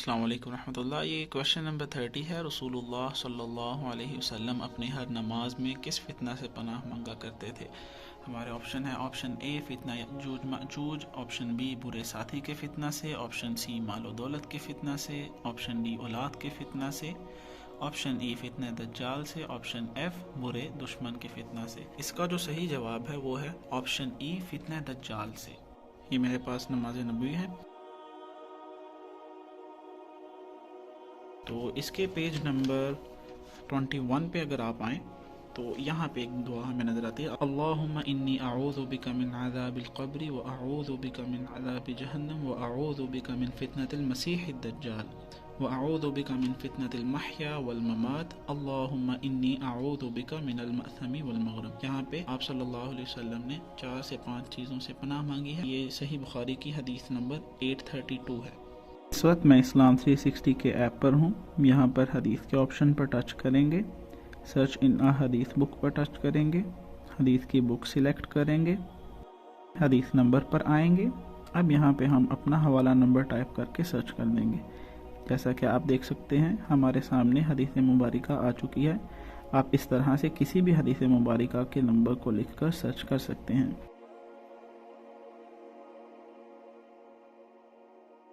السلام علیکم ورحمۃ اللہ۔ یہ کویشچن نمبر 30 ہے۔ رسول اللہ صلی اللہ علیہ وسلم اپنے ہر نماز میں کس فتنہ سے پناہ مانگا کرتے تھے؟ ہمارے آپشن ہے، آپشن اے فتنہ یأجوج مأجوج، آپشن بی برے ساتھی کے فتنہ سے، آپشن سی مال و دولت کے فتنہ سے، آپشن ڈی اولاد کے فتنہ سے، آپشن ای فتنہ دجال سے، آپشن ایف برے دشمن کے فتنہ سے۔ اس کا جو صحیح جواب ہے وہ ہے آپشن ای فتنہ دجال سے۔ یہ میرے پاس نماز نبوی ہے، تو اس کے پیج نمبر 21 پہ اگر آپ آئیں تو یہاں پہ ایک دعا ہمیں نظر آتی ہے، اللہم انی اعوذ بک من عذاب القبر واعوذ بک من عذاب جہنم واعوذ بک من فتنة المسیح الدجال واعوذ بک من فتنة المحیا والممات اللہم انی اعوذ بک من المأثم والمغرم۔ یہاں پہ آپ صلی اللہ علیہ وسلم نے 4 سے 5 چیزوں سے پناہ مانگی ہے۔ یہ صحیح بخاری کی حدیث نمبر 832 ہے۔ اس وقت میں اسلام 360 کے ایپ پر ہوں۔ یہاں پر حدیث کے آپشن پر ٹچ کریں گے، سرچ ان حدیث بک پر ٹچ کریں گے، حدیث کی بک سلیکٹ کریں گے، حدیث نمبر پر آئیں گے۔ اب یہاں پہ ہم اپنا حوالہ نمبر ٹائپ کر کے سرچ کر دیں گے۔ جیسا کہ آپ دیکھ سکتے ہیں ہمارے سامنے حدیث مبارکہ آ چکی ہے۔ آپ اس طرح سے کسی بھی حدیث مبارکہ کے نمبر کو لکھ کر سرچ کر سکتے ہیں۔